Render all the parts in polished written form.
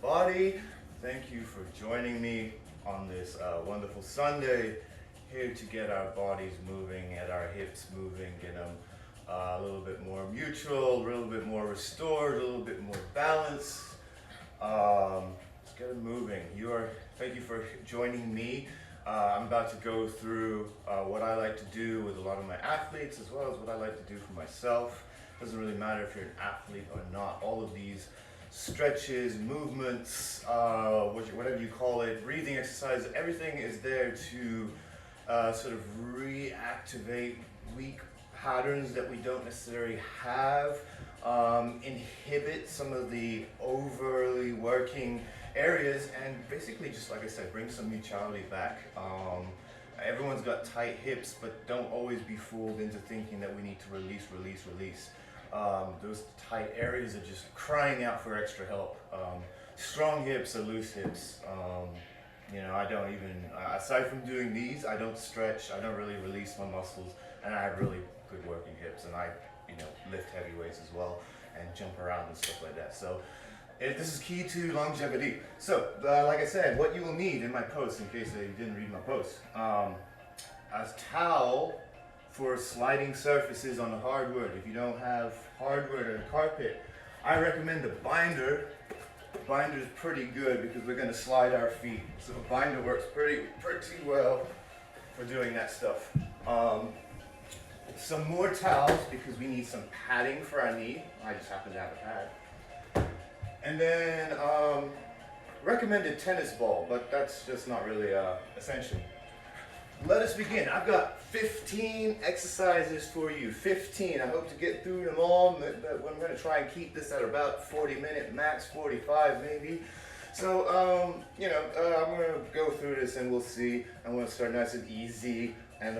body. Thank you for joining me on this wonderful Sunday, here to get our bodies moving, get our hips moving, get them a little bit more mutual, a little bit more restored, a little bit more balanced. Let's get them moving. Thank you for joining me. I'm about to go through what I like to do with a lot of my athletes, as well as what I like to do for myself. Doesn't really matter if you're an athlete or not. All of these stretches, movements, whatever you call it, breathing exercises, everything is there to sort of reactivate weak patterns that we don't necessarily have, inhibit some of the overly working areas, and basically, just like I said, bring some neutrality back. Everyone's got tight hips, but don't always be fooled into thinking that we need to release. Those tight areas are just crying out for extra help. Strong hips or loose hips. I don't even, aside from doing these, I don't stretch, I don't really release my muscles, and I have really good working hips, and I lift heavy weights as well, and jump around and stuff like that. So this is key to longevity. So like I said, what you will need in my post, in case you didn't read my post, a towel for sliding surfaces on the hardwood. If you don't have hardwood or carpet, I recommend a binder. Binder is pretty good because we're going to slide our feet. So a binder works pretty well for doing that stuff. Some more towels because we need some padding for our knee. I just happen to have a pad. And then recommended tennis ball, but that's just not really essential. Let us begin. I've got 15 exercises for you. 15. I hope to get through them all, but I'm going to try and keep this at about 40-minute max, 45 maybe. So, I'm going to go through this and we'll see. I'm going to start nice and easy and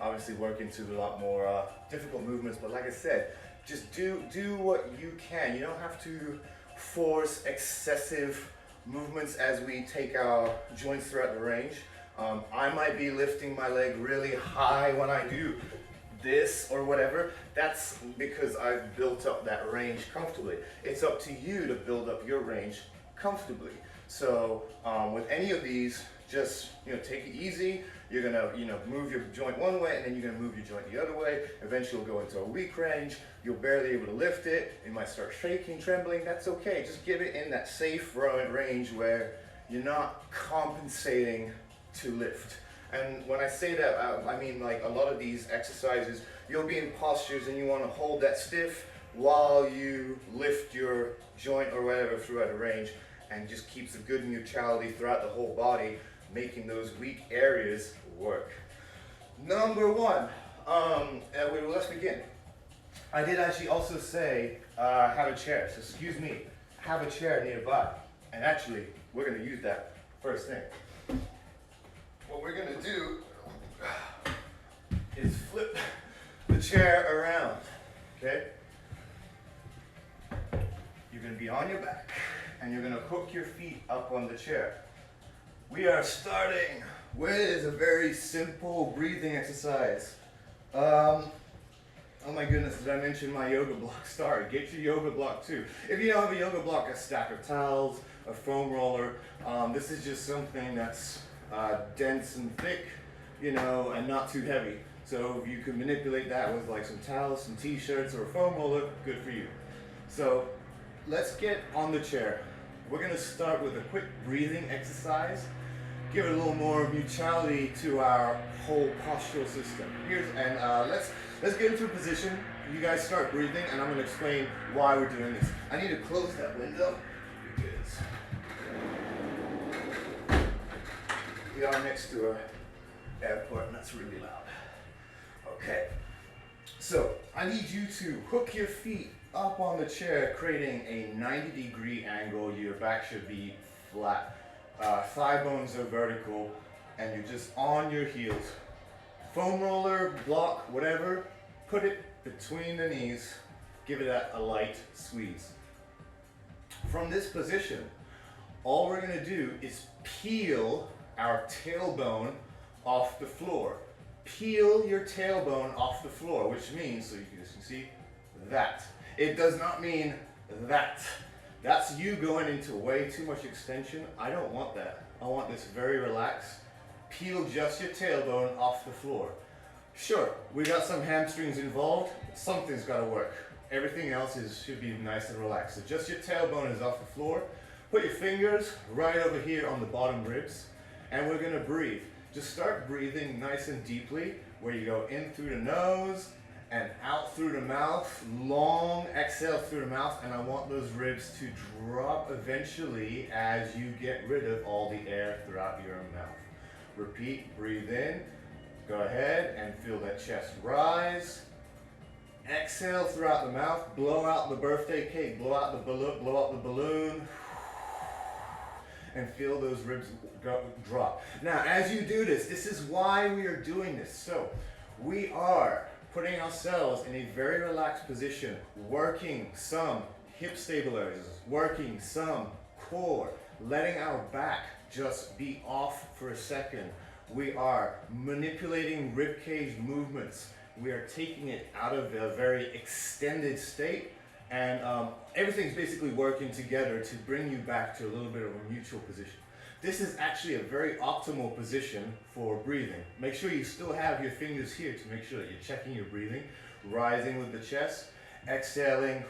obviously work into a lot more difficult movements. But like I said, just do what you can. You don't have to force excessive movements as we take our joints throughout the range. I might be lifting my leg really high when I do this or whatever. That's because I've built up that range comfortably. It's up to you to build up your range comfortably. So with any of these, just take it easy. You're gonna move your joint one way, and then you're gonna move your joint the other way. Eventually you'll go into a weak range. You'll barely be able to lift it. You might start shaking, trembling. That's okay. Just give it in that safe range where you're not compensating to lift. And when I say that, I mean, like, a lot of these exercises, you'll be in postures and you want to hold that stiff while you lift your joint or whatever throughout the range, and just keeps a good neutrality throughout the whole body, making those weak areas work. Number one, let's begin. I did actually also say have a chair, so excuse me, have a chair nearby. And actually, we're going to use that first thing. What we're going to do is flip the chair around, okay? You're going to be on your back, and you're going to hook your feet up on the chair. We are starting with a very simple breathing exercise. Oh my goodness, did I mention my yoga block? Sorry, get your yoga block too. If you don't have a yoga block, a stack of towels, a foam roller. This is just something that's dense and thick, and not too heavy. So if you can manipulate that with like some towels, some t-shirts, or a foam roller, good for you. So let's get on the chair. We're going to start with a quick breathing exercise. Give it a little more neutrality to our whole postural system. Let's get into a position. You guys start breathing, and I'm going to explain why we're doing this. I need to close that window because we are next to an airport, and that's really loud. Okay, so I need you to hook your feet up on the chair, creating a 90-degree angle. Your back should be flat. Thigh bones are vertical, and you're just on your heels. Foam roller, block, whatever, put it between the knees. Give it a light squeeze. From this position, all we're going to do is peel our tailbone off the floor. Peel your tailbone off the floor, which means, so you can see, that. It does not mean that. That's you going into way too much extension. I don't want that. I want this very relaxed. Peel just your tailbone off the floor. Sure, we got some hamstrings involved. Something's got to work. Everything else should be nice and relaxed. So just your tailbone is off the floor. Put your fingers right over here on the bottom ribs, and we're gonna breathe. Just start breathing nice and deeply, where you go in through the nose and out through the mouth. Long exhale through the mouth, and I want those ribs to drop eventually as you get rid of all the air throughout your mouth. Repeat, breathe in. Go ahead and feel that chest rise. Exhale throughout the mouth, blow out the birthday cake, blow out the balloon, and feel those ribs drop. Now, as you do this, this is why we are doing this. So, we are putting ourselves in a very relaxed position, working some hip stabilizers, working some core, letting our back just be off for a second. We are manipulating rib cage movements. We are taking it out of a very extended state, and everything's basically working together to bring you back to a little bit of a neutral position. This is actually a very optimal position for breathing. Make sure you still have your fingers here to make sure that you're checking your breathing, rising with the chest, exhaling,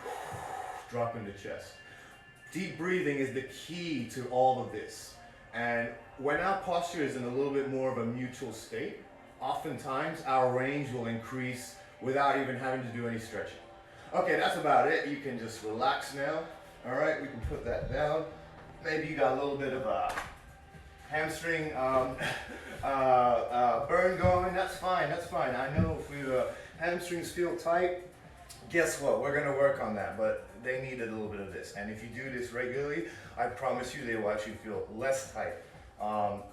dropping the chest. Deep breathing is the key to all of this. And when our posture is in a little bit more of a neutral state, oftentimes our range will increase without even having to do any stretching. Okay, that's about it. You can just relax now. All right, we can put that down. Maybe you got a little bit of a hamstring burn going. That's fine, that's fine. I know if your hamstrings feel tight, guess what? We're gonna work on that, but they need a little bit of this. And if you do this regularly, I promise you they will actually feel less tight.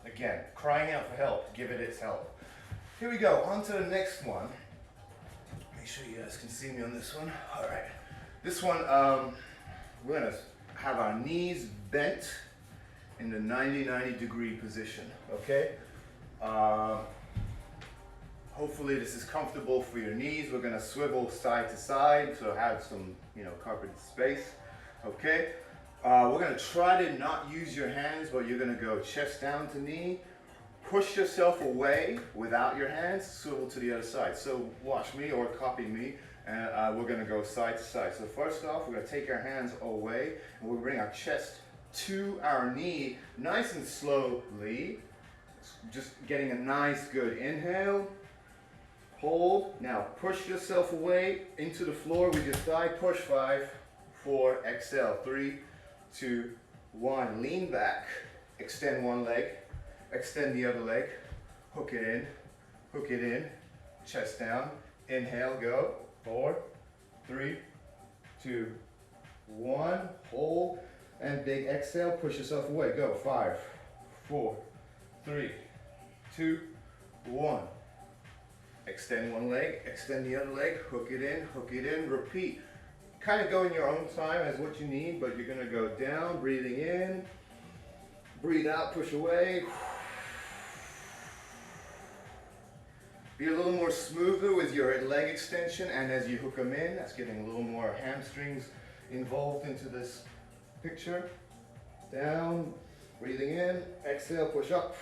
Again, crying out for help, give it its help. Here we go, on to the next one. Make sure you guys can see me on this one. All right, this one, we're gonna have our knees bent in the 90-90 degree position, okay? Hopefully this is comfortable for your knees. We're gonna swivel side to side, so have some, carpeted space, okay? We're gonna try to not use your hands, but you're gonna go chest down to knee, push yourself away without your hands, swivel to the other side. So watch me or copy me, and we're gonna go side to side. So first off, we're gonna take our hands away, and we'll bring our chest to our knee, nice and slowly, just getting a nice good inhale, hold. Now push yourself away into the floor. We just died, push 5, 4, exhale, 3, 2, 1, lean back, extend one leg, extend the other leg, hook it in, chest down, inhale, go, 4, 3, 2, 1, hold, and big exhale, push yourself away, go, 5, 4, 3, 2, 1. Extend one leg, extend the other leg, hook it in, repeat. Kind of go in your own time as what you need, but you're gonna go down, breathing in, breathe out, push away. Be a little more smoother with your leg extension, and as you hook them in, that's getting a little more hamstrings involved into this picture. Down, breathing in, exhale, push up.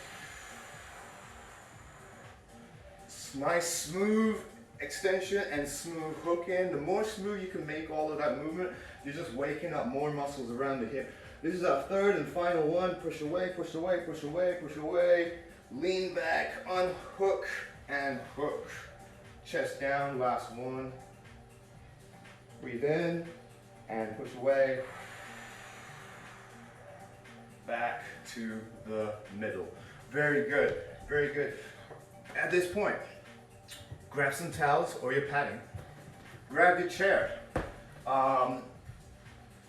Nice smooth extension and smooth hook in. The more smooth you can make all of that movement, you're just waking up more muscles around the hip. This is our third and final one. Push away, push away, push away, push away. Lean back, unhook and hook. Chest down, last one. Breathe in and push away. Back to the middle. Very good, very good. At this point, grab some towels or your padding. Grab your chair.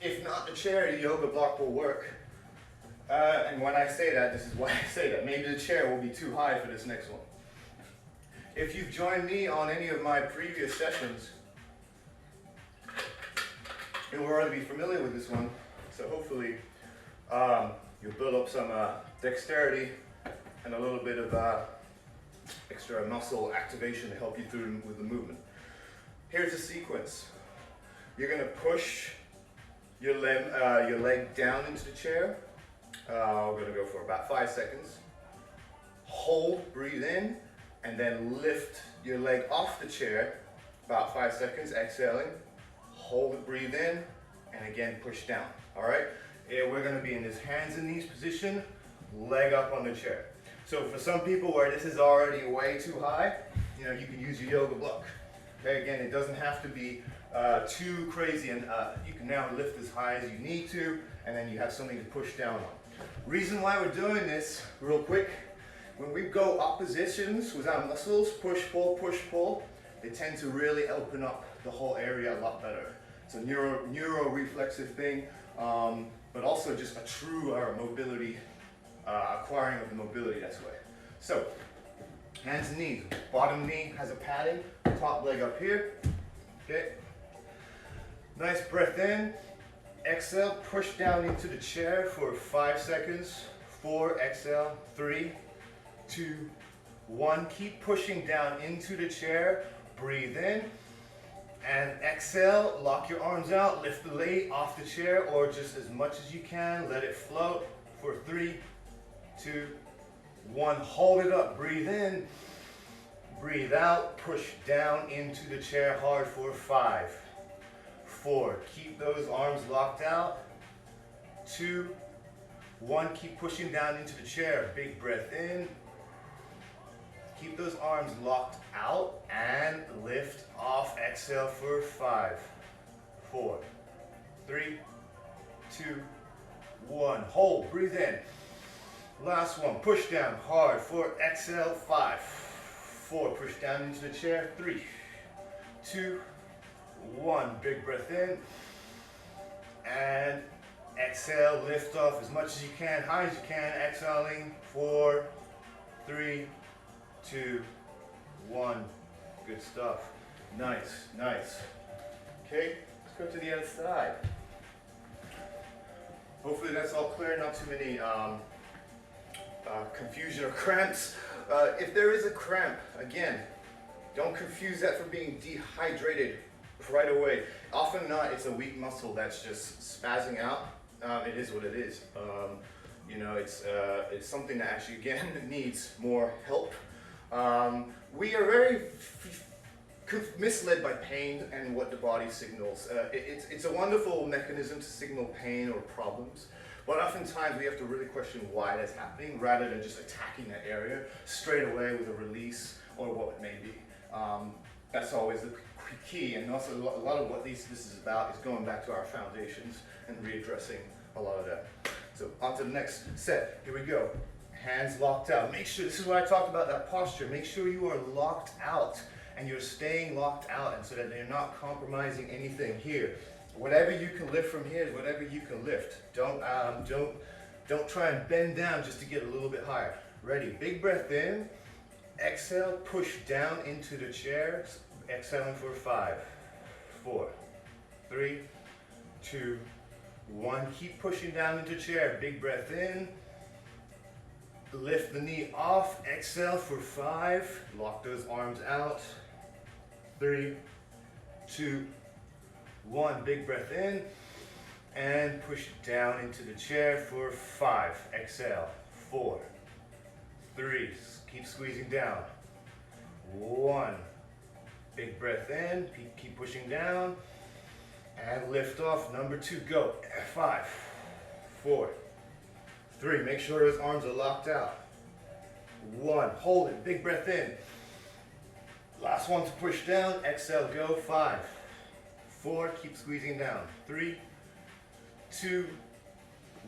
If not the chair, the yoga block will work. And when I say that, this is why I say that. Maybe the chair will be too high for this next one. If you've joined me on any of my previous sessions, you'll already be familiar with this one. So hopefully you'll build up some dexterity and a little bit of extra muscle activation to help you through with the movement. Here's the sequence. You're going to push your leg down into the chair. We're gonna go for about 5 seconds. Hold, breathe in, and then lift your leg off the chair. About 5 seconds, exhaling. Hold it, breathe in, and again push down. All right. We're gonna be in this hands and knees position, leg up on the chair. So for some people where this is already way too high, you know, you can use your yoga block. Okay, again, it doesn't have to be too crazy, and you can now lift as high as you need to, and then you have something to push down on. Reason why we're doing this, real quick, when we go oppositions with our muscles, push, pull, they tend to really open up the whole area a lot better. It's a neuro-reflexive thing, but also just a true mobility, acquiring of the mobility that way. So, hands and knees. Bottom knee has a padding, top leg up here. Okay. Nice breath in. Exhale, push down into the chair for 5 seconds. 4, exhale, 3, 2, 1. Keep pushing down into the chair. Breathe in. And exhale, lock your arms out, lift the leg off the chair, or just as much as you can, let it float for 3, 2, 1. Hold it up, breathe in, breathe out, push down into the chair hard for 5, 4. Keep those arms locked out. 2, 1. Keep pushing down into the chair. Big breath in. Keep those arms locked out and lift off. Exhale for 5, 4, 3, 2, 1. Hold, breathe in. Last one, push down hard for exhale. 5, 4, push down into the chair. 3, 2, 1. Big breath in. And exhale, lift off as much as you can, high as you can. Exhaling. 4, 3, 2, 1. Good stuff. Nice, nice. Okay, let's go to the other side. Hopefully that's all clear, not too many confusion or cramps. If there is a cramp, again, don't confuse that for being dehydrated right away. Often not, it's a weak muscle that's just spazzing out. It is what it is. You know, it's something that actually, again, needs more help. We are very misled by pain and what the body signals. It's a wonderful mechanism to signal pain or problems, but oftentimes we have to really question why that's happening rather than just attacking that area straight away with a release or what it may be. That's always the key, and also a lot of what this is about is going back to our foundations and readdressing a lot of that. So on to the next set. Here we go. Hands locked out. Make sure, this is what I talked about, that posture. Make sure you are locked out and you're staying locked out, and so that you're not compromising anything here. Whatever you can lift from here is whatever you can lift. Don't try and bend down just to get a little bit higher. Ready? Big breath in. Exhale, push down into the chair. Exhaling for 5, 4, 3, 2, 1. Keep pushing down into the chair. Big breath in. Lift the knee off. Exhale for 5. Lock those arms out. 3, 2, 1. Big breath in. And push down into the chair for 5. Exhale. 4, 3. Keep squeezing down. 1. Big breath in. Keep pushing down. And lift off. Number 2. Go. 5, 4, 3. Make sure those arms are locked out. 1. Hold it. Big breath in. Last one to push down. Exhale. Go. 5, 4. Keep squeezing down. 3, 2,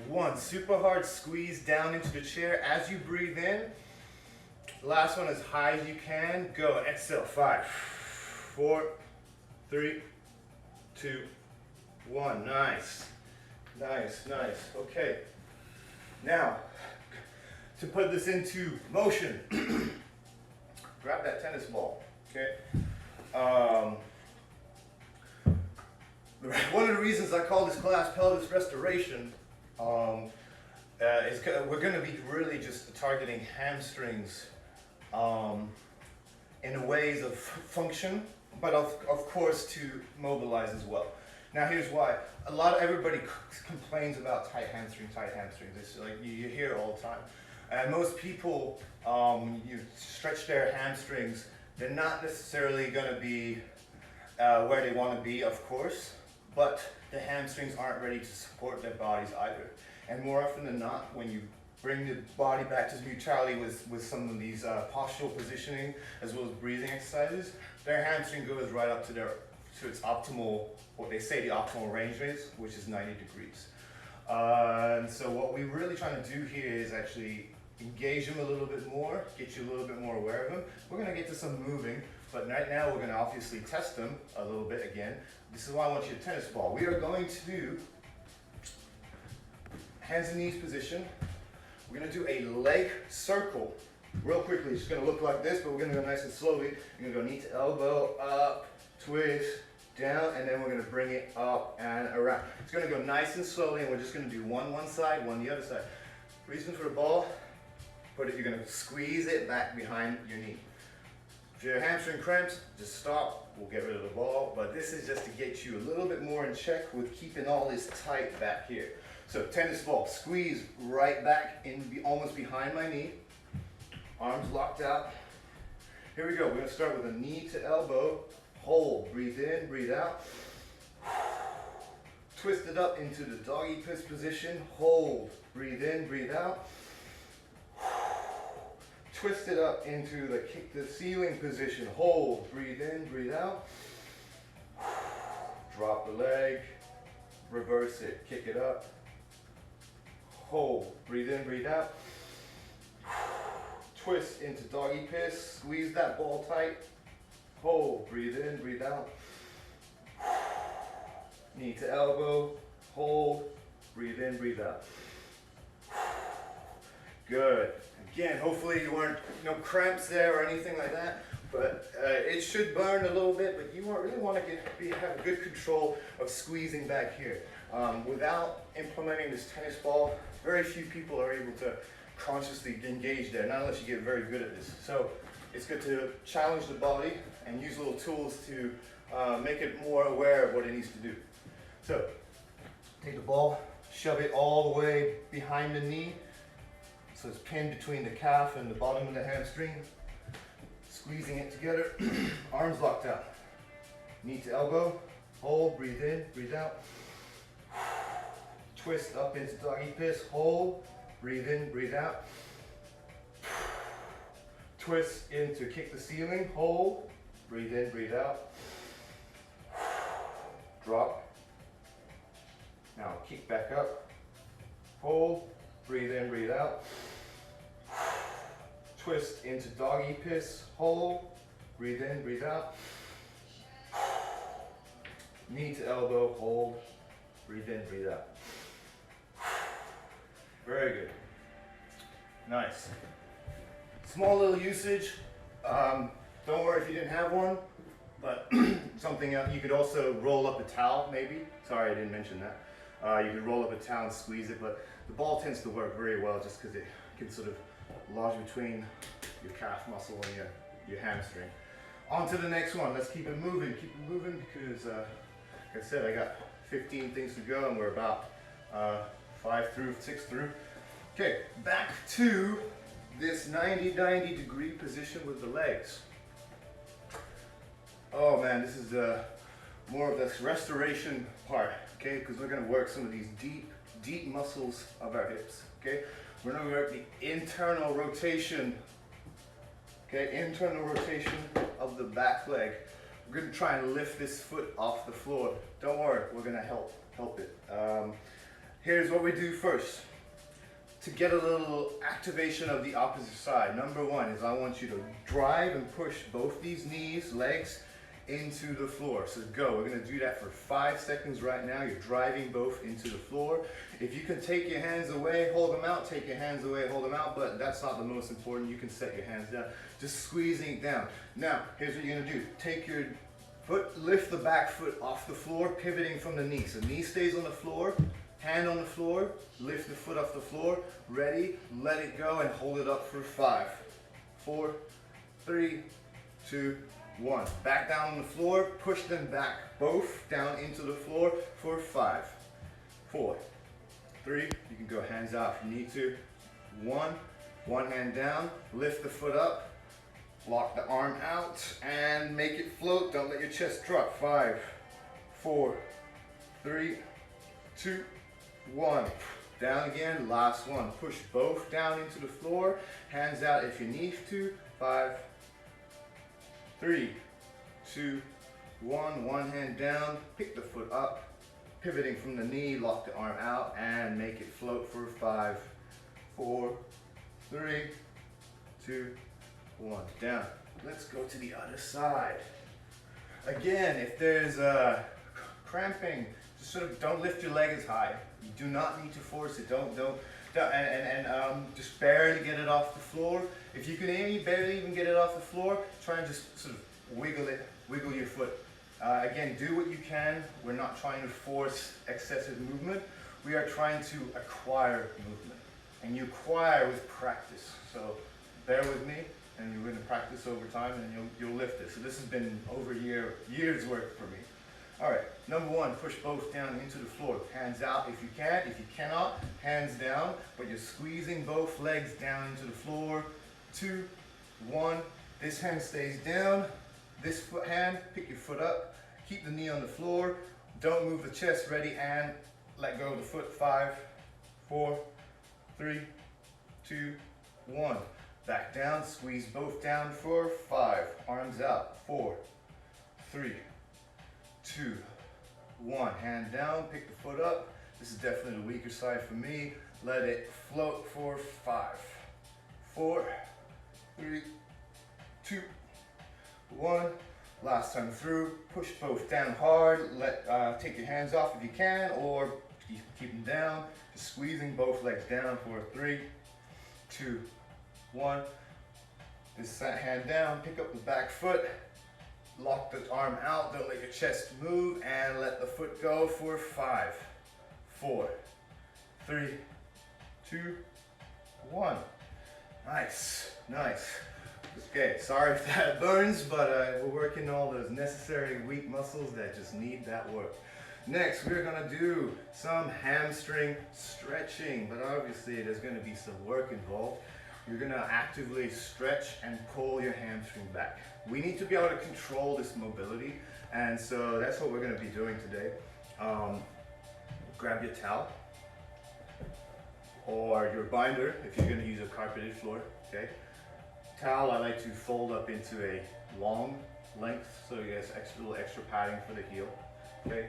1. Super hard squeeze down into the chair as you breathe in. Last one as high as you can. Go. Exhale. 5, 4, 3, 2, 1. Nice. Nice, nice. Okay. Now, to put this into motion, grab that tennis ball, okay? One of the reasons I call this class Pelvis Restoration is we're going to be really just targeting hamstrings in the ways of function, but of course to mobilize as well. Now here's why. Everybody complains about tight hamstrings. It's like you hear it all the time. And most people, when you stretch their hamstrings, they're not necessarily going to be where they want to be, of course, but the hamstrings aren't ready to support their bodies either. And more often than not, when you bring the body back to neutrality with some of these postural positioning as well as breathing exercises, their hamstring goes right up to its optimal, what they say the optimal range is, which is 90 degrees. And so what we're really trying to do here is actually engage them a little bit more, get you a little bit more aware of them. We're going to get to some moving, but right now we're going to obviously test them a little bit again. This is why I want you to tennis ball. We are going to do hands and knees position. We're going to do a leg circle. Real quickly, it's going to look like this, but we're going to go nice and slowly. You're going to go knee to elbow, up, twist, down, and then we're going to bring it up and around. It's going to go nice and slowly, and we're just going to do one side, one the other side. Reason for the ball, you're going to squeeze it back behind your knee. If your hamstring cramps, just stop. We'll get rid of the ball, but this is just to get you a little bit more in check with keeping all this tight back here. So tennis ball, squeeze right back in, almost behind my knee. Arms locked out. Here we go. We're going to start with a knee to elbow. Hold, breathe in, breathe out. Twist it up into the doggy piss position. Hold, breathe in, breathe out. Twist it up into the kick the ceiling position. Hold, breathe in, breathe out. Drop the leg, reverse it, kick it up. Hold, breathe in, breathe out. Twist into doggy piss, squeeze that ball tight. Hold, breathe in, breathe out. Knee to elbow, hold, breathe in, breathe out. Good. Again, hopefully you weren't no cramps there or anything like that, but it should burn a little bit, but you really want to have a good control of squeezing back here. Without implementing this tennis ball, very few people are able to consciously engage there, not unless you get very good at this. So it's good to challenge the body and use little tools to make it more aware of what it needs to do. So take the ball, shove it all the way behind the knee, so it's pinned between the calf and the bottom of the hamstring. Squeezing it together, arms locked out. Knee to elbow, hold, breathe in, breathe out. Twist up into doggy piss, hold, breathe in, breathe out. Twist into kick the ceiling, hold, breathe in, breathe out. Drop. Now kick back up, hold, breathe in, breathe out. Twist into doggy piss, hold, breathe in, breathe out. Knee to elbow, hold, breathe in, breathe out. Very good. Nice. Small little usage. Don't worry if you didn't have one, but something else. You could also roll up a towel, maybe. Sorry, I didn't mention that. You could roll up a towel and squeeze it, but the ball tends to work very well just because it can sort of lodge between your calf muscle and your hamstring. On to the next one. Let's keep it moving because, like I said, I got 15 things to go and we're about 6 through. Okay, back to this 90 degree position with the legs. Oh man, this is more of this restoration part, okay? Because we're gonna work some of these deep muscles of our hips, okay? We're gonna work the internal rotation, okay? Internal rotation of the back leg. We're gonna try and lift this foot off the floor. Don't worry, we're gonna help it. Here's what we do first. To get a little activation of the opposite side, number one is I want you to drive and push both these knees, legs, into the floor. So go, we're gonna do that for 5 seconds right now. You're driving both into the floor. If you can take your hands away, hold them out, take your hands away, hold them out, but that's not the most important. You can set your hands down, just squeezing it down. Now, here's what you're gonna do. Take your foot, lift the back foot off the floor, pivoting from the knee. So knee stays on the floor, hand on the floor, lift the foot off the floor, ready, let it go and hold it up for 5, 4, 3, 2, 1. Back down on the floor, push them back, both down into the floor for 5, 4, 3, you can go hands out if you need to, 1, one hand down, lift the foot up, lock the arm out, and make it float, don't let your chest drop, 5, 4, 3, 2, 1. Down again, last one. Push both down into the floor, hands out if you need to, 5, 3, 2, 1. One hand down, pick the foot up, pivoting from the knee, lock the arm out, and make it float for 5, 4, 3, 2, 1. Down. Let's go to the other side. Again, if there's cramping, just sort of don't lift your leg as high. You do not need to force it. Don't just barely get it off the floor. If you can barely even get it off the floor, try and just sort of wiggle your foot. Again, do what you can. We're not trying to force excessive movement. We are trying to acquire movement, and you acquire with practice. So bear with me, and you're going to practice over time, and you'll lift it. So this has been over years work for me. All right, number 1, push both down into the floor. Hands out if you can. If you cannot, hands down, but you're squeezing both legs down into the floor. 2, 1. This hand stays down. This hand, pick your foot up. Keep the knee on the floor. Don't move the chest. Ready, and let go of the foot. 5, 4, 3, 2, 1. Back down, squeeze both down for 5. Arms out. 4, 3, 2, 1. Hand down, pick the foot up. This is definitely the weaker side for me. Let it float for 5, 4, 3, 2, 1. Last time through. Push both down hard. Take your hands off if you can, or keep them down. Just squeezing both legs down for 3, 2, 1. This hand down. Pick up the back foot. Lock the arm out, don't let your chest move, and let the foot go for 5, 4, 3, 2, 1. Nice, nice. Okay, sorry if that burns, but we're working all those necessary weak muscles that just need that work. Next, we're gonna do some hamstring stretching, but obviously there's gonna be some work involved. You're gonna actively stretch and pull your hamstring back. We need to be able to control this mobility, and so that's what we're gonna be doing today. Grab your towel or your binder if you're gonna use a carpeted floor, okay? Towel I like to fold up into a long length so you get little extra padding for the heel, okay?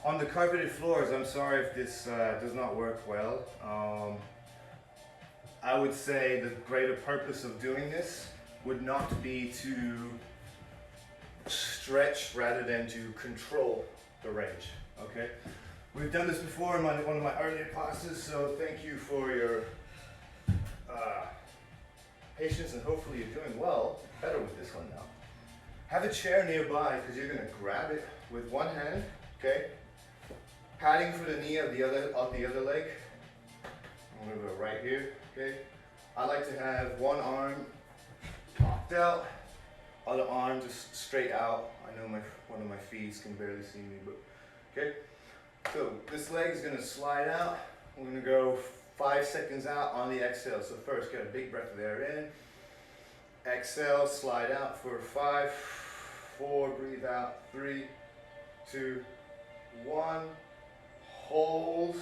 On the carpeted floors, I'm sorry if this does not work well. I would say the greater purpose of doing this would not be to stretch rather than to control the range, okay? We've done this before in one of my earlier classes, so thank you for your patience, and hopefully you're doing better with this one now. Have a chair nearby because you're gonna grab it with one hand, okay? Padding for the knee of the other leg. I'm gonna go right here, okay? I like to have one arm locked out, other arm just straight out. I know one of my feet can barely see me, but okay. So this leg is gonna slide out. We're gonna go 5 seconds out on the exhale. So first, get a big breath of air in. Exhale, slide out for 5, 4, breathe out, 3, 2, 1. Hold,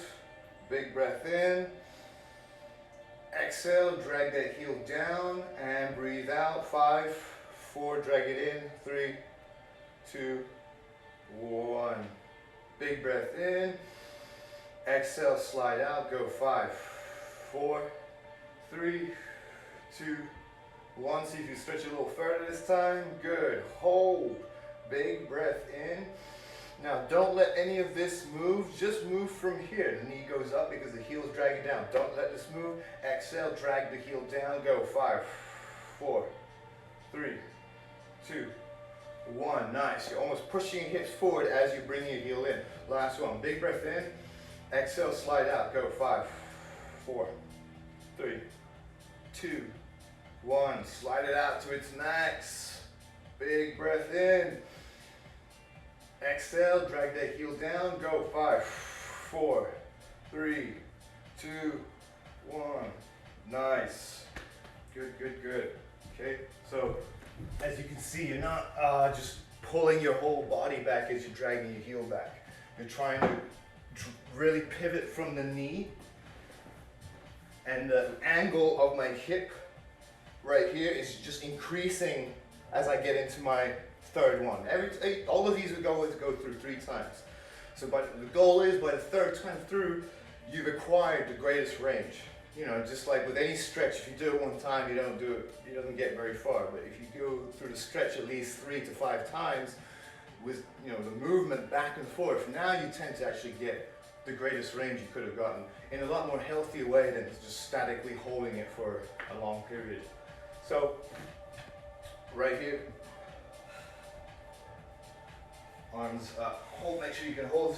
big breath in. Exhale, drag that heel down and breathe out. 5, 4, drag it in. 3, 2, 1. Big breath in. Exhale, slide out. Go 5, 4, 3, 2, 1. See if you stretch a little further this time. Good. Hold. Big breath in. Now, don't let any of this move. Just move from here. The knee goes up because the heel's dragging down. Don't let this move. Exhale, drag the heel down. Go 5, 4, 3, 2, 1. Nice. You're almost pushing your hips forward as you bring your heel in. Last one. Big breath in. Exhale, slide out. Go 5, 4, 3, 2, 1. Slide it out to its max. Big breath in. Exhale, drag that heel down, go. 5, 4, 3, 2, 1. Nice. Good, good, good. Okay, so as you can see, you're not just pulling your whole body back as you're dragging your heel back. You're trying to really pivot from the knee, and the angle of my hip right here is just increasing as I get into my third one. All of these would go through 3 times. So the goal is by the 3rd time through, you've acquired the greatest range. You know, just like with any stretch, if you do it one time, you don't get very far. But if you go through the stretch at least 3 to 5 times, with the movement back and forth, now you tend to actually get the greatest range you could have gotten in a lot more healthy way than just statically holding it for a long period. So right here, arms up. Make sure you can hold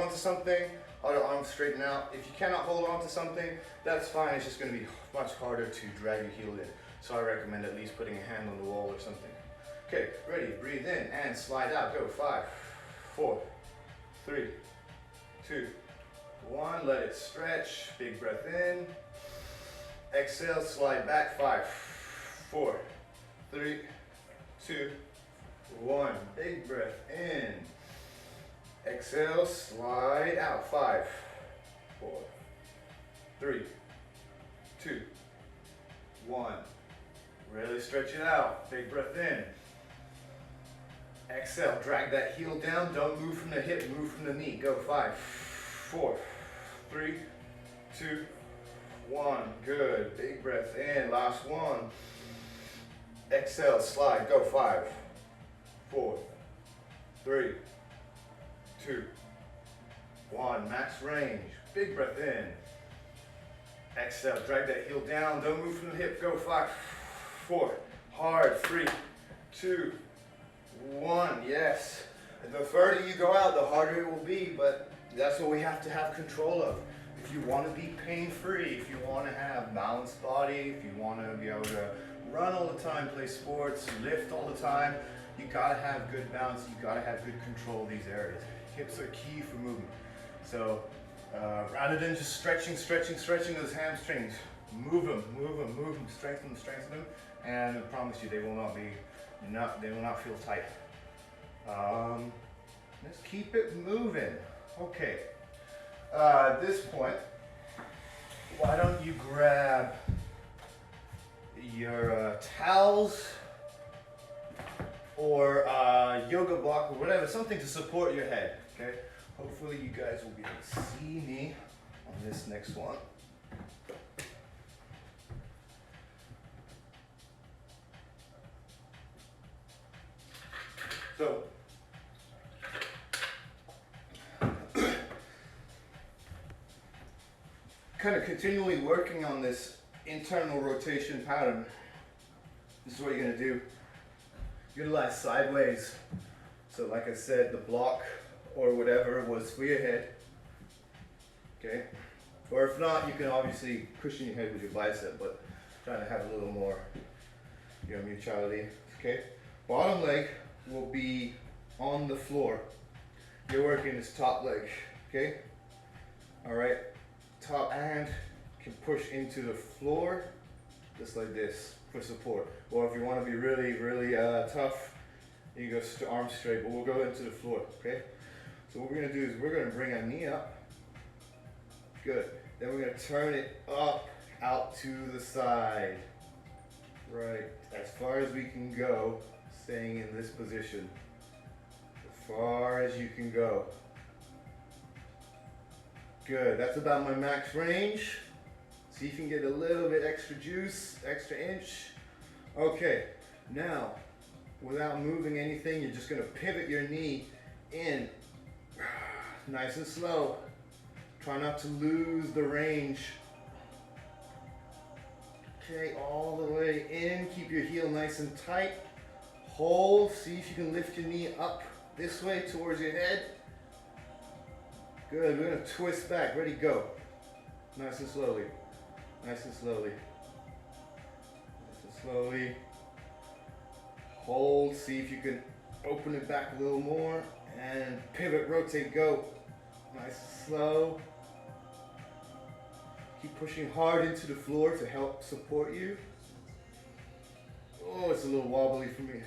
on to something. Other arms straighten out. If you cannot hold on to something, that's fine. It's just going to be much harder to drag your heel in. So I recommend at least putting a hand on the wall or something. Okay, ready? Breathe in and slide out. Go. 5, 4, 3, 2, 1. Let it stretch. Big breath in. Exhale, slide back. 5, 4, 3, 2, 1. Big breath in. Exhale, slide out. 5, 4, 3, 2, 1. Really stretch it out. Big breath in. Exhale, drag that heel down. Don't move from the hip, move from the knee. Go. 5, 4, 3, 2, 1. Good. Big breath in. Last one. Exhale, slide. Go. 5, 4, 3, 2, 1. Max range. Big breath in. Exhale, drag that heel down. Don't move from the hip. Go. 5, 4. Hard. 3, 2, 1. Yes. And the further you go out, the harder it will be, but that's what we have to have control of. If you want to be pain-free, if you want to have balanced body, if you want to be able to run all the time, play sports, lift all the time, you gotta have good balance. You gotta have good control of these areas. Hips are key for movement. So rather than just stretching those hamstrings, move them, strengthen them, and I promise you they will not feel tight. Let's keep it moving. Okay. At this point, why don't you grab your towels or yoga block or whatever, something to support your head, okay? Hopefully you guys will be able to see me on this next one. So, kind of continually working on this internal rotation pattern. This is what you're going to do. You're going to lie sideways. So like I said, the block or whatever was for your head. Okay? Or if not, you can obviously cushion your head with your bicep, but trying to have a little more, mutuality. Okay? Bottom leg will be on the floor. You're working this top leg. Okay? Alright? Top hand can push into the floor just like this for support. Or if you want to be really, really tough, you go arms straight, but we'll go into the floor, okay? So what we're going to do is we're going to bring our knee up. Good. Then we're going to turn it up, out to the side. Right. As far as we can go, staying in this position. As far as you can go. Good. That's about my max range. See if you can get a little bit extra juice, extra inch. Okay. Now, without moving anything, you're just going to pivot your knee in. Nice and slow. Try not to lose the range. Okay, all the way in. Keep your heel nice and tight. Hold. See if you can lift your knee up this way towards your head. Good. We're going to twist back. Ready, go. Nice and slowly. Nice and slowly. Nice and slowly. Hold, see if you can open it back a little more, and pivot, rotate, go. Nice and slow. Keep pushing hard into the floor to help support you. Oh, it's a little wobbly for me.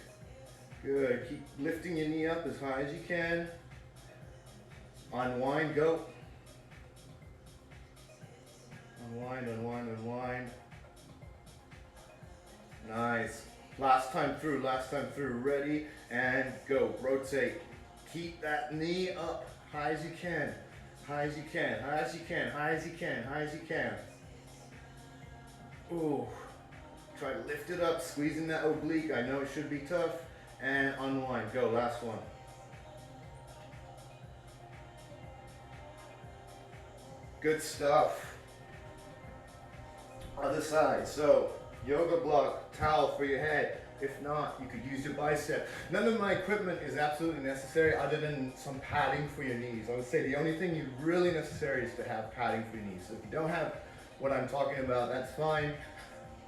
Good, keep lifting your knee up as high as you can. Unwind, go. Unwind, unwind, unwind. Nice. Last time through, ready, and go. Rotate. Keep that knee up, high as you can. High as you can, high as you can, high as you can, high as you can. Ooh. Try to lift it up, squeezing that oblique. I know it should be tough. And unwind, go, last one. Good stuff. Other side, so yoga block, towel for your head. If not, you could use your bicep. None of my equipment is absolutely necessary other than some padding for your knees. I would say the only thing you really necessary is to have padding for your knees. So if you don't have what I'm talking about, that's fine.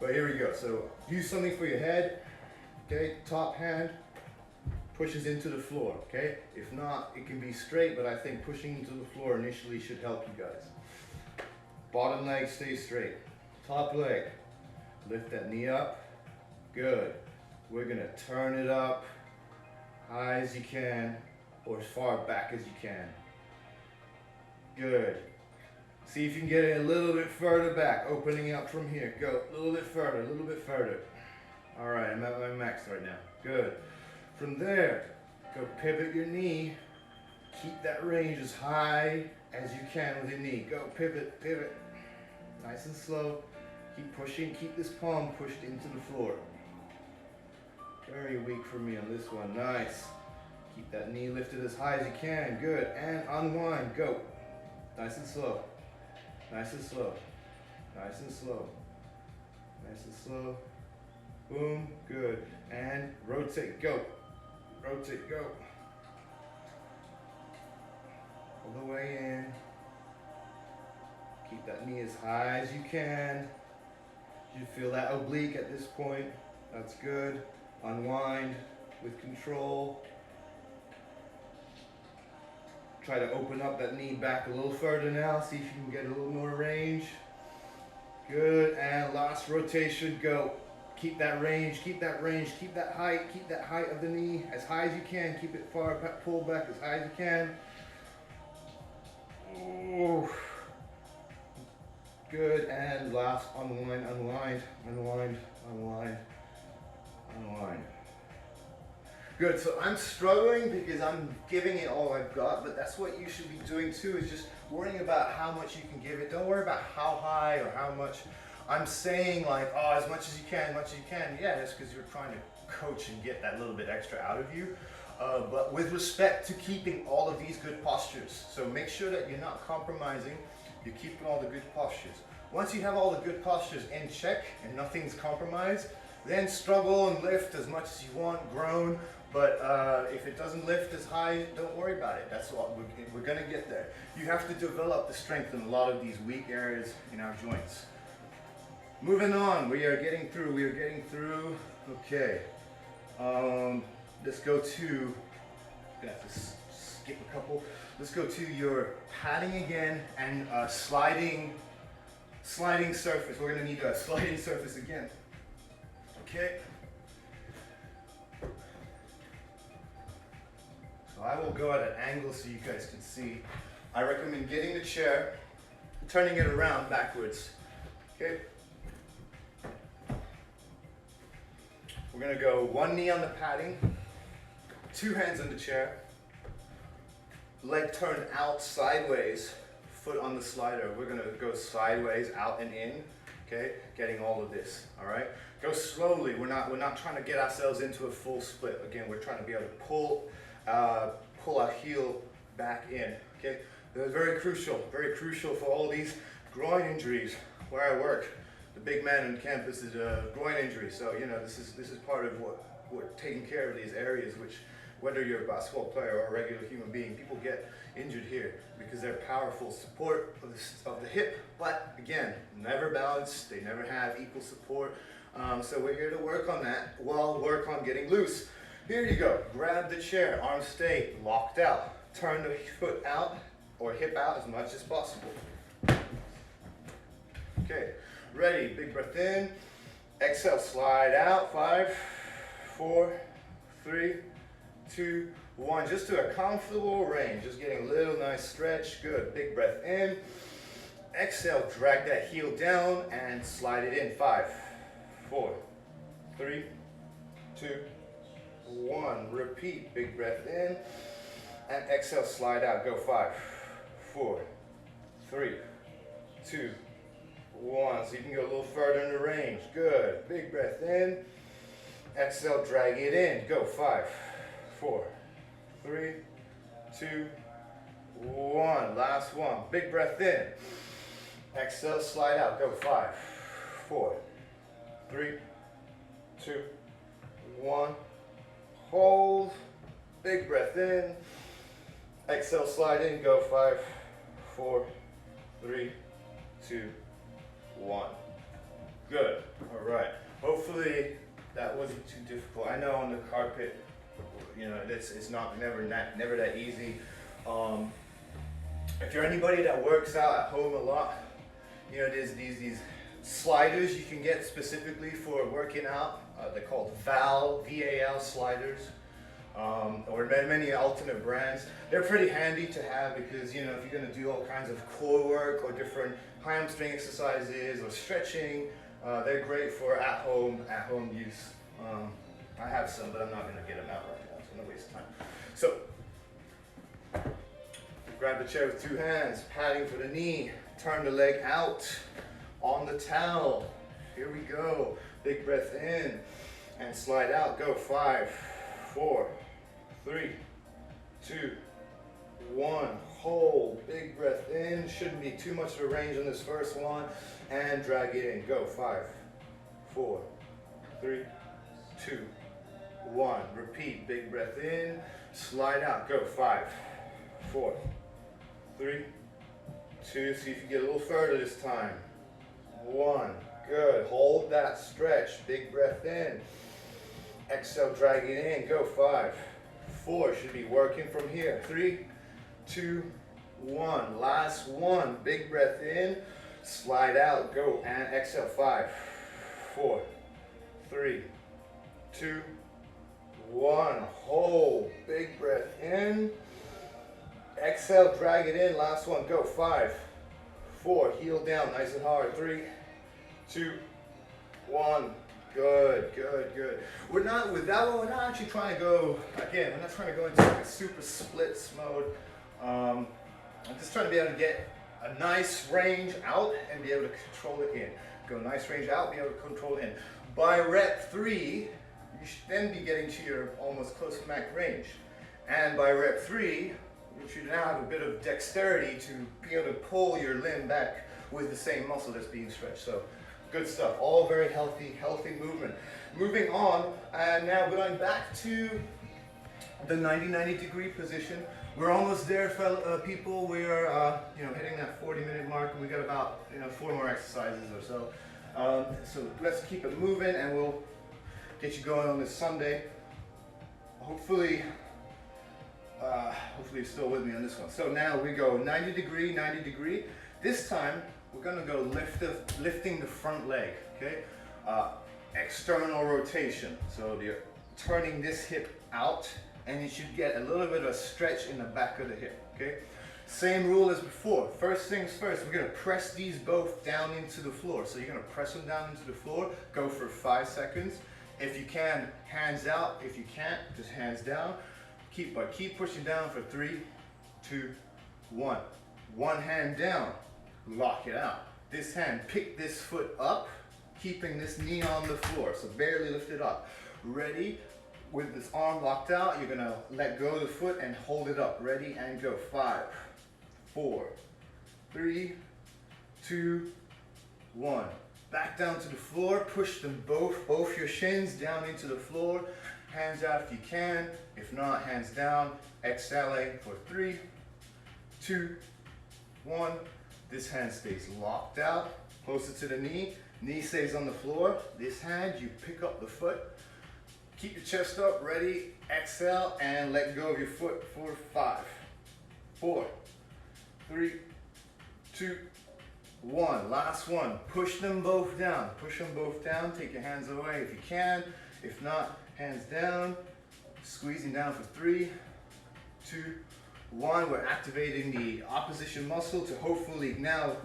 But here we go. So use something for your head. Okay, top hand pushes into the floor. Okay, if not, it can be straight, but I think pushing into the floor initially should help you guys. Bottom leg stays straight. Top leg, lift that knee up. Good. We're gonna turn it up high as you can or as far back as you can. Good. See if you can get it a little bit further back, opening up from here. Go a little bit further, a little bit further. All right, I'm at my max right now. Good. From there, go pivot your knee. Keep that range as high as you can with your knee. Go pivot, pivot. Nice and slow. Keep pushing, keep this palm pushed into the floor. Very weak for me on this one, nice. Keep that knee lifted as high as you can, good. And unwind, go. Nice and slow, nice and slow, nice and slow, nice and slow. Boom, good. And rotate, go. Rotate, go. All the way in. Keep that knee as high as you can. You feel that oblique at this point. That's good. Unwind with control. Try to open up that knee back a little further now. See if you can get a little more range. Good. And last rotation, go. Keep that range, keep that range, keep that height of the knee as high as you can. Keep it far back, pull back as high as you can. Ooh. Good, and last, unwind, unwind, unwind, unwind, unwind. Good, so I'm struggling because I'm giving it all I've got, but that's what you should be doing too, is just worrying about how much you can give it. Don't worry about how high or how much. I'm saying like, oh, as much as you can, much as you can. Yeah, that's because you're trying to coach and get that little bit extra out of you. But with respect to keeping all of these good postures. So make sure that you're not compromising. You're keeping all the good postures. Once you have all the good postures in check and nothing's compromised, then struggle and lift as much as you want, groan. But if it doesn't lift as high, don't worry about it. That's what we're gonna get there. You have to develop the strength in a lot of these weak areas in our joints. Moving on, we are getting through, okay. Let's go to, gonna have to skip a couple. Let's go to your padding again and sliding surface. We're gonna need a sliding surface again. Okay. So I will go at an angle so you guys can see. I recommend getting the chair, turning it around backwards. Okay. We're gonna go one knee on the padding, two hands on the chair, leg turned out sideways, foot on the slider. We're gonna go sideways, out and in, okay? Getting all of this, all right? Go slowly. We're not trying to get ourselves into a full split. Again, we're trying to be able to pull our heel back in, okay? That's very crucial for all these groin injuries where I work. The big man on campus is a groin injury, so you know this is part of what we're taking care of, these areas which, whether you're a basketball player or a regular human being, people get injured here because they're powerful support of the hip, but again, never balanced. They never have equal support. So we're here to work on that while work on getting loose. Here you go. Grab the chair, arms stay locked out. Turn the foot out or hip out as much as possible. Okay, ready, big breath in. Exhale, slide out. 5, 4, 3, 2, 1. Just to a comfortable range. Just getting a little nice stretch. Good. Big breath in. Exhale, drag that heel down and slide it in. 5, 4, 3, 2, 1. Repeat. Big breath in. And exhale, slide out. Go 5, 4, 3, 2, 1. So you can go a little further in the range. Good. Big breath in. Exhale, drag it in. Go 5, 4, 3, 2, 1. Last one. Big breath in. Exhale, slide out. Go 5, 4, 3, 2, 1. Hold. Big breath in. Exhale, slide in. Go 5, 4, 3, 2, 1. Good. All right. Hopefully that wasn't too difficult. I know on the carpet, you know, it's never that easy. If you're anybody that works out at home a lot, you know, there's these sliders you can get specifically for working out. They're called VAL sliders, or many alternate brands. They're pretty handy to have because, you know, if you're going to do all kinds of core work or different hamstring exercises or stretching, they're great for at-home use. I have some, but I'm not going to get them out right now. It's going to waste time. So, grab the chair with 2 hands, padding for the knee. Turn the leg out on the towel. Here we go. Big breath in and slide out. Go 5, 4, 3, 2, 1. Hold. Big breath in. Shouldn't be too much of a range on this first one. And drag it in. Go 5, 4, 3, 2, 1. Repeat. Big breath in. Slide out. Go 5, 4, 3, 2. See if you get a little further this time. 1. Good. Hold that stretch. Big breath in. Exhale, drag it in. Go 5, 4. Should be working from here. 3, 2, 1. Last one. Big breath in. Slide out. Go and exhale. 5, 4, 3, 2, 1. Hold. Big breath in. Exhale, drag it in. Last one. Go 5, 4. Heel down, nice and hard. 3, 2, 1. Good, good, good. With that one, we're not actually trying to go, again, we're not trying to go into like a super splits mode. I'm just trying to be able to get a nice range out and be able to control it in. Go nice range out, be able to control it in. By rep 3, you should then be getting to your almost close to max range. And by rep 3, you should now have a bit of dexterity to be able to pull your limb back with the same muscle that's being stretched. So good stuff, all very healthy movement. Moving on, and now going back to the 90-90 degree position. We're almost there, fellow people. We are hitting that 40-minute mark, and we got about 4 more exercises or so. So let's keep it moving, and we'll get you going on this Sunday. Hopefully you're still with me on this one. So now we go 90 degree. This time we're gonna go lifting the front leg, okay? External rotation. So you're turning this hip out, and you should get a little bit of a stretch in the back of the hip, okay? Same rule as before. First things first, we're gonna press these both down into the floor. So you're gonna press them down into the floor, go for 5 seconds. If you can, hands out. If you can't, just hands down. Keep pushing down for 3, 2, 1. One hand down, lock it out. This hand, pick this foot up, keeping this knee on the floor, so barely lift it up. Ready? With this arm locked out, you're gonna let go of the foot and hold it up. Ready and go. 5, 4, 3, 2, 1. Back down to the floor, push them both your shins down into the floor. Hands out if you can. If not, hands down. Exhaling for 3, 2, 1. This hand stays locked out. closer to the knee stays on the floor. This hand, you pick up the foot, keep your chest up, ready, exhale, and let go of your foot for 5, 4, 3, 2, 1. Last one. Push them both down. Push them both down. Take your hands away if you can. If not, hands down. Squeezing down for 3, 2, 1. We're activating the opposition muscle to hopefully now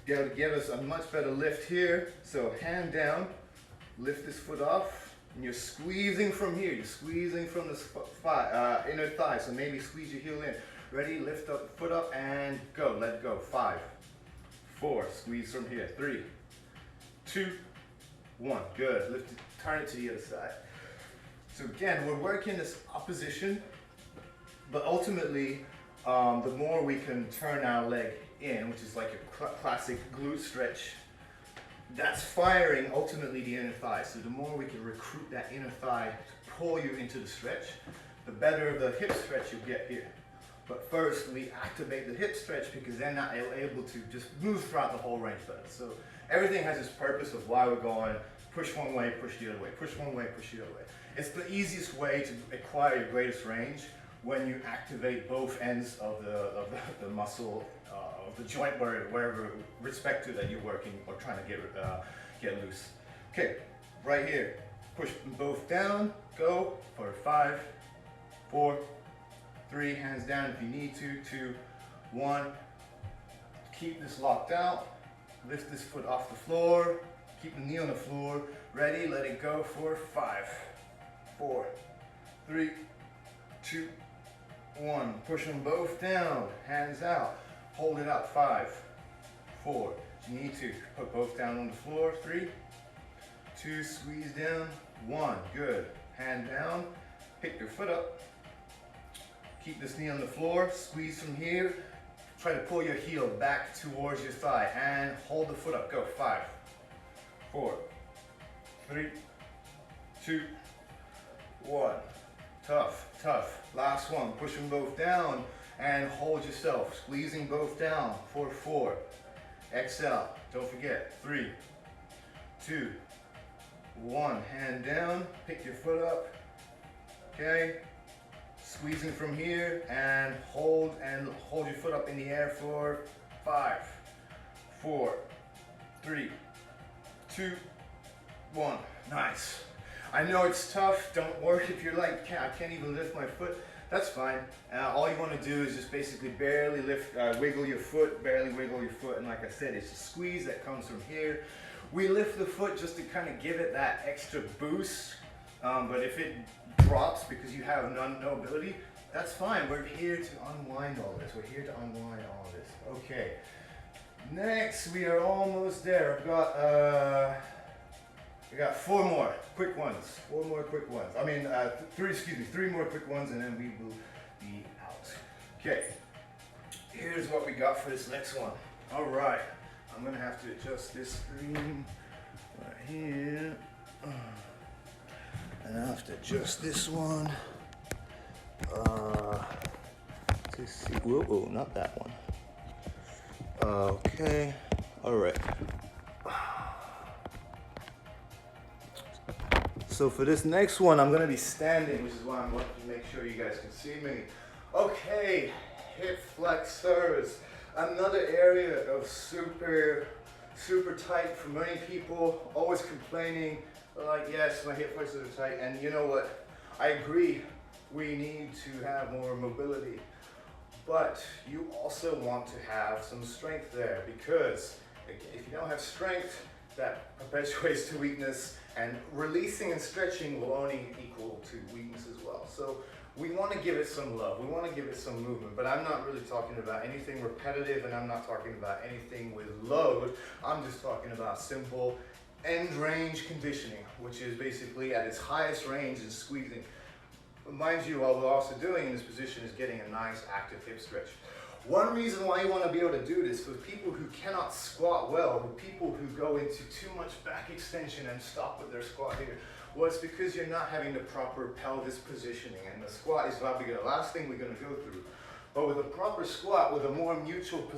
get us a much better lift here. So hand down, lift this foot off, and you're squeezing from here. You're squeezing from the inner thigh. So maybe squeeze your heel in. Ready? Lift up, foot up, and go. Let go. 5, 4. Squeeze from here. 3, 2, 1. Good. Lift it, turn it to the other side. So again, we're working this opposition, but ultimately, the more we can turn our leg in, which is like a classic glute stretch, that's firing ultimately the inner thigh. So the more we can recruit that inner thigh to pull you into the stretch, the better the hip stretch you get here. But first, we activate the hip stretch because then you're able to just move throughout the whole range better. So everything has its purpose of why we're going push one way, push the other way, push one way, push the other way. It's the easiest way to acquire your greatest range when you activate both ends of the muscle of the joint wherever respect to that you're working or trying to get loose. Okay, right here, push them both down. Go for 5, 4, 3. Hands down if you need to. 2, 1. Keep this locked out. Lift this foot off the floor. Keep the knee on the floor. Ready? Let it go for 5, 4, 3, 2, 1. Push them both down. Hands out. Hold it up. 5, 4. If you need to, put both down on the floor. 3, 2. Squeeze down. 1. Good. Hand down. Pick your foot up. Keep this knee on the floor. Squeeze from here. Try to pull your heel back towards your thigh and hold the foot up. Go. 5, 4, 3, 2, 1. Tough, tough. Last one. Push them both down and hold yourself. Squeezing both down for 4. Exhale. Don't forget. 3, 2, 1. Hand down. Pick your foot up. Okay. Squeezing from here and hold your foot up in the air for 5, 4, 3, 2, 1. Nice. I know it's tough. Don't worry if you're like, I can't even lift my foot. That's fine. All you want to do is just basically barely wiggle your foot, and like I said, it's a squeeze that comes from here. We lift the foot just to kind of give it that extra boost, but if it drops because you have no ability, that's fine. We're here to unwind all this. We're here to unwind all this. Okay. Next, we are almost there. I got 4 more quick ones. 4 more quick ones. I mean, 3 more quick ones, and then we will be out. Okay. Here's what we got for this next one. All right. I'm gonna have to adjust this screen right here. And I have to adjust this one to see. Whoa, not that one. Okay, all right. So for this next one, I'm gonna be standing, which is why I'm wanting to make sure you guys can see me. Okay, hip flexors. Another area of super tight for many people, always complaining. Like, yes, my hip flexors are tight, and you know what? I agree, we need to have more mobility, but you also want to have some strength there, because if you don't have strength, that perpetuates to weakness, and releasing and stretching will only equal to weakness as well. So we want to give it some love, we want to give it some movement, but I'm not really talking about anything repetitive, and I'm not talking about anything with load. I'm just talking about simple end range conditioning, which is basically at its highest range is squeezing. But mind you, what we're also doing in this position is getting a nice active hip stretch. One reason why you want to be able to do this for people who cannot squat well, for people who go into too much back extension and stop with their squat here, well, it's because you're not having the proper pelvis positioning, and the squat is probably the last thing we're going to go through. But with a proper squat, with a more neutral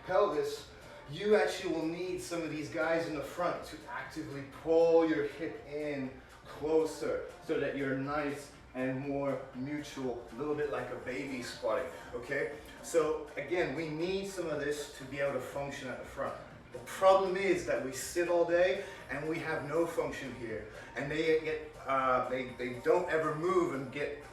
pelvis, you actually will need some of these guys in the front to actively pull your hip in closer so that you're nice and more mutual, a little bit like a baby squatting, okay? So again, we need some of this to be able to function at the front. The problem is that we sit all day and we have no function here, and they don't ever move and get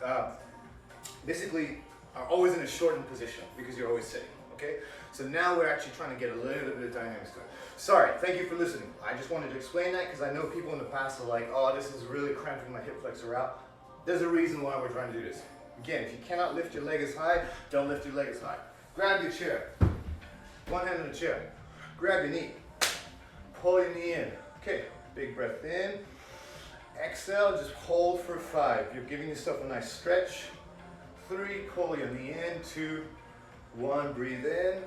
basically are always in a shortened position because you're always sitting, okay? So now we're actually trying to get a little bit of dynamics to it. Sorry, thank you for listening. I just wanted to explain that because I know people in the past are like, oh, this is really cramping my hip flexor out. There's a reason why we're trying to do this. Again, if you cannot lift your leg as high, don't lift your leg as high. Grab your chair. One hand on the chair. Grab your knee. Pull your knee in. Okay, big breath in. Exhale, just hold for 5. You're giving yourself a nice stretch. 3, pull your knee in. 2, 1, breathe in.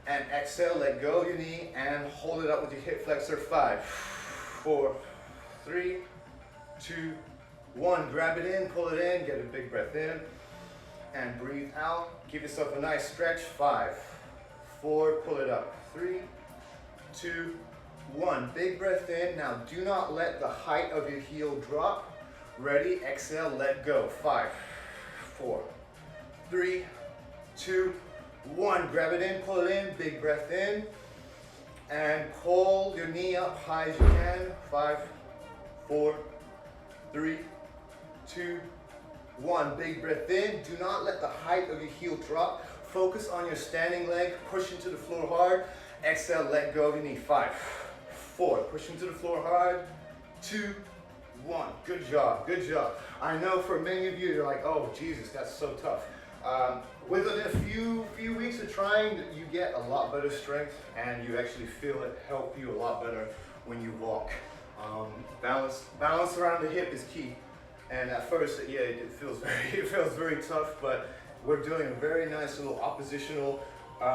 And exhale, let go of your knee and hold it up with your hip flexor. 5, 4, 3, 2, 1. Grab it in, pull it in, get a big breath in. And breathe out. Give yourself a nice stretch. 5, 4, pull it up. 3, 2, 1. Big breath in. Now do not let the height of your heel drop. Ready? Exhale, let go. 5, 4, 3, 2, 1. Grab it in, pull it in, big breath in. And pull your knee up high as you can. 5, 4, 3, 2, 1. Big breath in. Do not let the height of your heel drop. Focus on your standing leg. Push into the floor hard. Exhale, let go of your knee. 5, 4. Push into the floor hard. 2, 1. Good job. Good job. I know for many of you, you're like, oh, Jesus, that's so tough. Within a few weeks of trying, you get a lot better strength and you actually feel it help you a lot better when you walk. Balance around the hip is key. And at first, yeah, it feels very tough, but we're doing a very nice little oppositional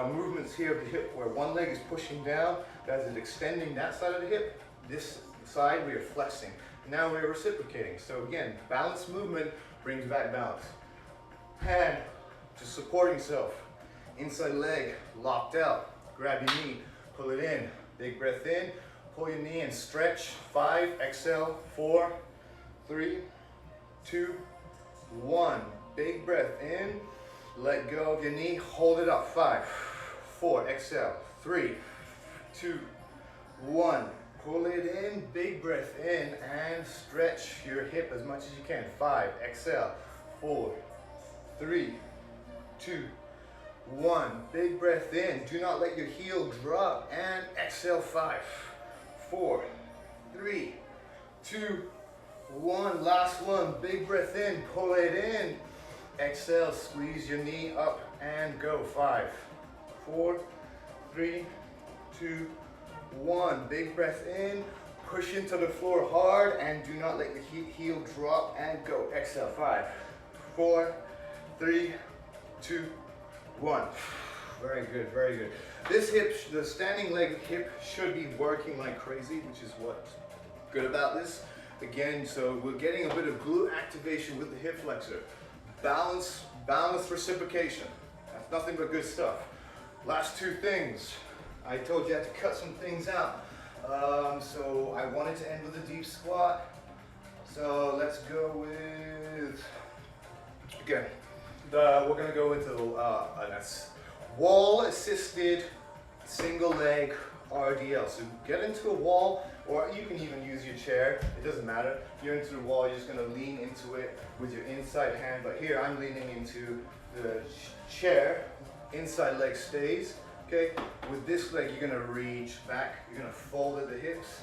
movements here of the hip where one leg is pushing down, that is extending that side of the hip. This side, we are flexing. Now we're reciprocating. So again, balanced movement brings back balance. Hand to supporting self. Inside leg locked out. Grab your knee, pull it in. Big breath in, pull your knee and stretch. 5, exhale. 4, 3, 2, 1. Big breath in. Let go of your knee. Hold it up. 5, 4. Exhale. 3, 2, 1. Pull it in. Big breath in and stretch your hip as much as you can. 5. Exhale. 4, 3, 2, 1. Big breath in. Do not let your heel drop and exhale. 5, 4, 3, 2, 1. Last one. Big breath in. Pull it in. Exhale. Squeeze your knee up and go. 5, 4, 3, 2, 1. Big breath in. Push into the floor hard and do not let your heel drop and go. Exhale. 5, 4, 3, 2, 1. Very good, very good. This hip, the standing leg hip should be working like crazy, which is what's good about this. Again, so we're getting a bit of glute activation with the hip flexor. Balance reciprocation. That's nothing but good stuff. Last 2 things. I told you I had to cut some things out. So I wanted to end with a deep squat. So let's go with, again, we're going to go into wall assisted single leg RDL. So get into a wall, or you can even use your chair. It doesn't matter. If you're into the wall, you're just going to lean into it with your inside hand. But here I'm leaning into the chair. Inside leg stays. Okay. With this leg, you're going to reach back. You're going to fold at the hips,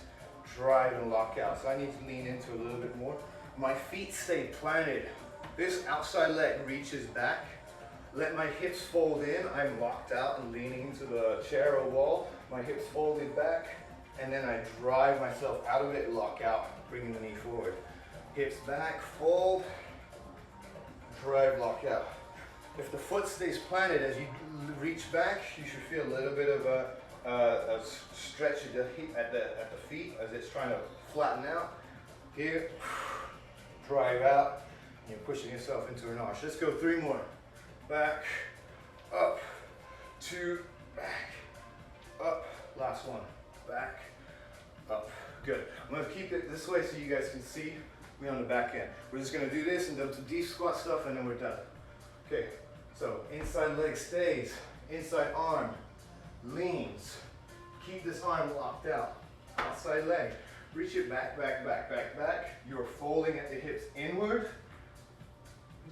drive and lock out. So I need to lean into it a little bit more. My feet stay planted. This outside leg reaches back. Let my hips fold in. I'm locked out and leaning into the chair or wall. My hips folded back, and then I drive myself out of it, lock out, bringing the knee forward. Hips back, fold, drive, lock out. If the foot stays planted as you reach back, you should feel a little bit of a stretch at the feet as it's trying to flatten out. Here, drive out. You're pushing yourself into an arch. Let's go 3 more. Back, up, 2, back, up. Last one. Back, up. Good. I'm gonna keep it this way so you guys can see me on the back end. We're just gonna do this and do some deep squat stuff and then we're done. Okay, so inside leg stays, inside arm leans. Keep this arm locked out. Outside leg. Reach it back, back, back, back, back. You're folding at the hips inward.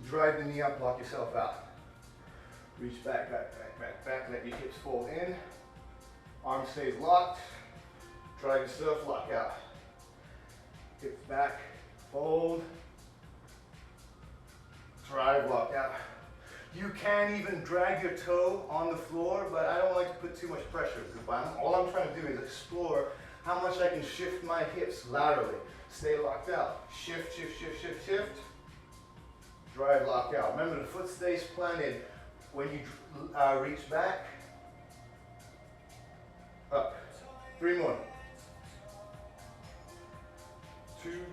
Drive the knee up, lock yourself out. Reach back, back, back, back, back. Let your hips fold in. Arm stays locked. Drive yourself, lock out. Hips back, fold. Drive, lock out. You can even drag your toe on the floor, but I don't like to put too much pressure. All I'm trying to do is explore how much I can shift my hips laterally. Stay locked out. Shift, shift, shift, shift, shift. Drive, lock out. Remember, the foot stays planted when you reach back. Up. 3 more. 2.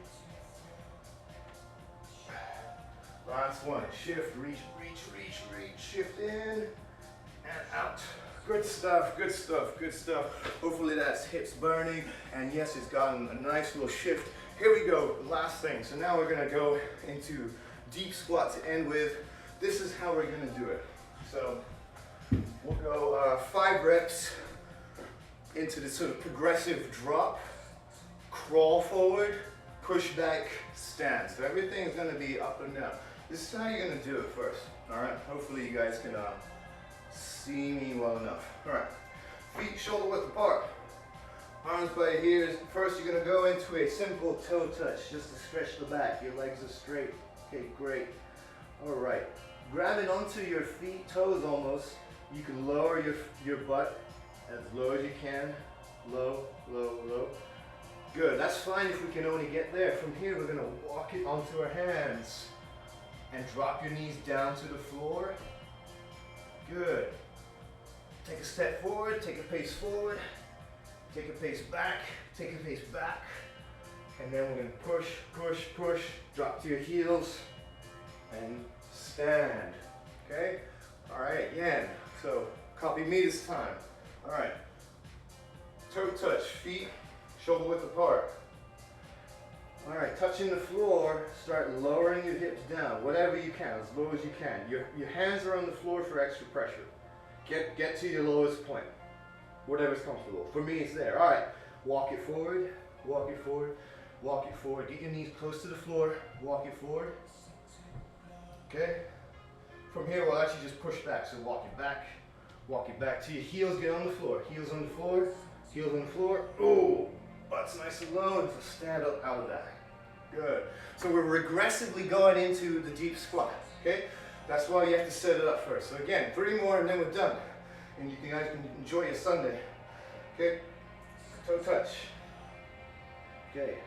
Last one. Shift, reach, reach, reach, reach. Shift in and out. Good stuff, good stuff, good stuff. Hopefully that's hips burning. And yes, it's gotten a nice little shift. Here we go, last thing. So now we're gonna go into deep squat to end with. This is how we're gonna do it. So we'll go 5 reps into this sort of progressive drop, crawl forward, push back, stand. So everything is gonna be up and down. This is how you're gonna do it first, all right? Hopefully you guys can see me well enough. All right, feet shoulder width apart. Arms by here. First you're gonna go into a simple toe touch, just to stretch the back. Your legs are straight. Okay, great. All right, grabbing onto your feet, toes almost. You can lower your butt as low as you can. Low, low, low. Good, that's fine if we can only get there. From here we're gonna walk it onto our hands and drop your knees down to the floor. Good. Take a step forward, take a pace forward, take a pace back, take a pace back, and then we're gonna push, push, push, drop to your heels, and stand, okay? All right, again, so copy me this time. All right, toe touch, feet shoulder width apart. All right, touching the floor, start lowering your hips down, whatever you can, as low as you can. Your hands are on the floor for extra pressure. Get to your lowest point, whatever's comfortable. For me, it's there. All right, walk it forward, walk it forward, walk it forward. Get your knees close to the floor, walk it forward. Okay? From here, we'll actually just push back. So walk it back till your heels get on the floor. Heels on the floor, heels on the floor. Oh, butt's nice and low, and so stand up out of that. Good. So we're regressively going into the deep squat, okay? That's why you have to set it up first. So again, 3 more and then we're done. And you guys can enjoy your Sunday. Okay, toe touch. Okay,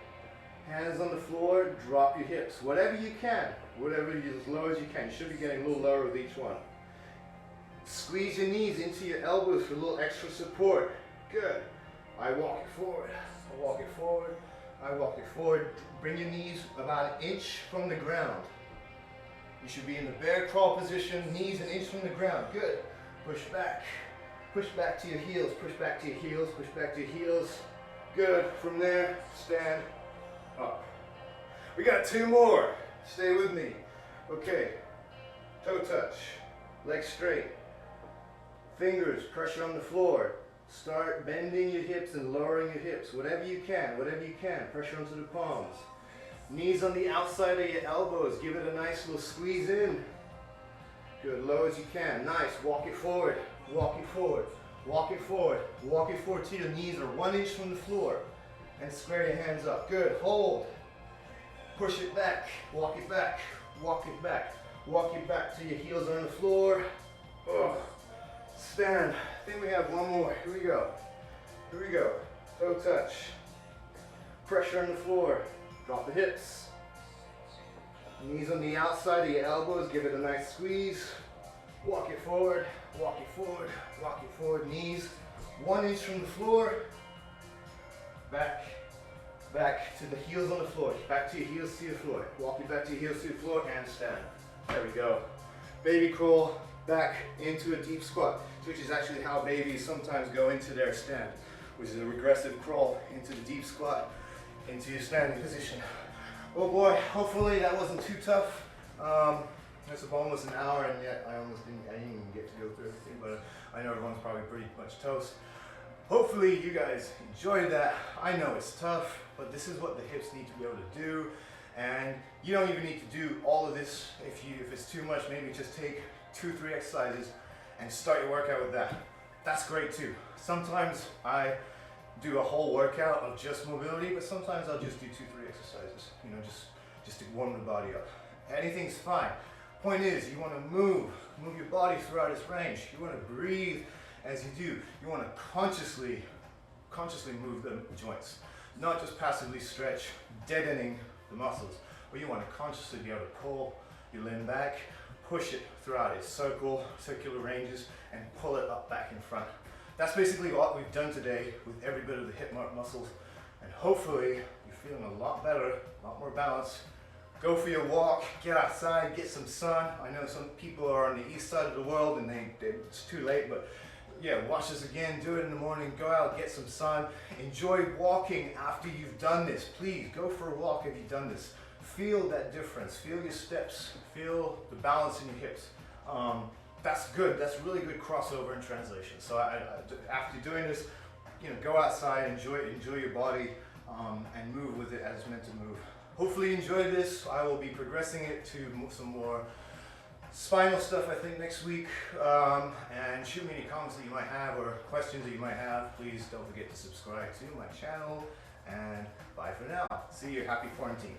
hands on the floor, drop your hips. Whatever you can, as low as you can. You should be getting a little lower with each one. Squeeze your knees into your elbows for a little extra support. Good. I walk it forward, I walk it forward, I walk it forward. Bring your knees about 1 inch from the ground. You should be in the bear crawl position, knees 1 inch from the ground. Good. Push back to your heels, push back to your heels, push back to your heels. Good. From there, stand up. We got 2 more. Stay with me. Okay. Toe touch, legs straight. Fingers, pressure on the floor. Start bending your hips and lowering your hips. Whatever you can, pressure onto the palms. Knees on the outside of your elbows. Give it a nice little squeeze in. Good, low as you can. Nice, walk it forward, walk it forward, walk it forward, walk it forward till your knees are 1 inch from the floor. And square your hands up. Good, hold. Push it back, walk it back, walk it back. Walk it back till your heels are on the floor. Oh. Stand. I think we have 1 more. Here we go. Here we go. Toe touch. Pressure on the floor. Drop the hips. Knees on the outside of your elbows. Give it a nice squeeze. Walk it forward. Walk it forward. Walk it forward. Knees 1 inch from the floor. Back. Back to the heels on the floor. Back to your heels to the floor. Walk it back to your heels to the floor and stand. There we go. Baby crawl back into a deep squat, which is actually how babies sometimes go into their stand, which is a regressive crawl into the deep squat, into your standing position. Oh boy, hopefully that wasn't too tough. It's almost an hour and yet I didn't even get to go through everything, but I know everyone's probably pretty much toast. Hopefully you guys enjoyed that. I know it's tough, but this is what the hips need to be able to do. And you don't even need to do all of this. If it's too much, maybe just take 2-3 exercises and start your workout with that. That's great too. Sometimes I do a whole workout of just mobility, but sometimes I'll just do 2-3 exercises, you know, just to warm the body up. Anything's fine. Point is, you want to move your body throughout its range. You want to breathe as you do. You want to consciously move the joints, not just passively stretch, deadening the muscles, but you want to consciously be able to pull your limb back, push it throughout its circular ranges, and pull it up back in front. That's basically what we've done today with every bit of the hip muscles, and hopefully you're feeling a lot better, a lot more balanced. Go for your walk, get outside, get some sun. I know some people are on the east side of the world and it's too late, but yeah, watch this again, do it in the morning, go out, get some sun. Enjoy walking after you've done this. Please, go for a walk if you've done this. Feel that difference, feel your steps, feel the balance in your hips. That's good, that's really good crossover and translation. So after doing this, you know, go outside, enjoy your body, and move with it as it's meant to move. Hopefully you enjoyed this. I will be progressing it to some more spinal stuff, I think, next week. And shoot me any comments that you might have or questions that you might have. Please don't forget to subscribe to my channel. And bye for now. See you. Happy quarantine.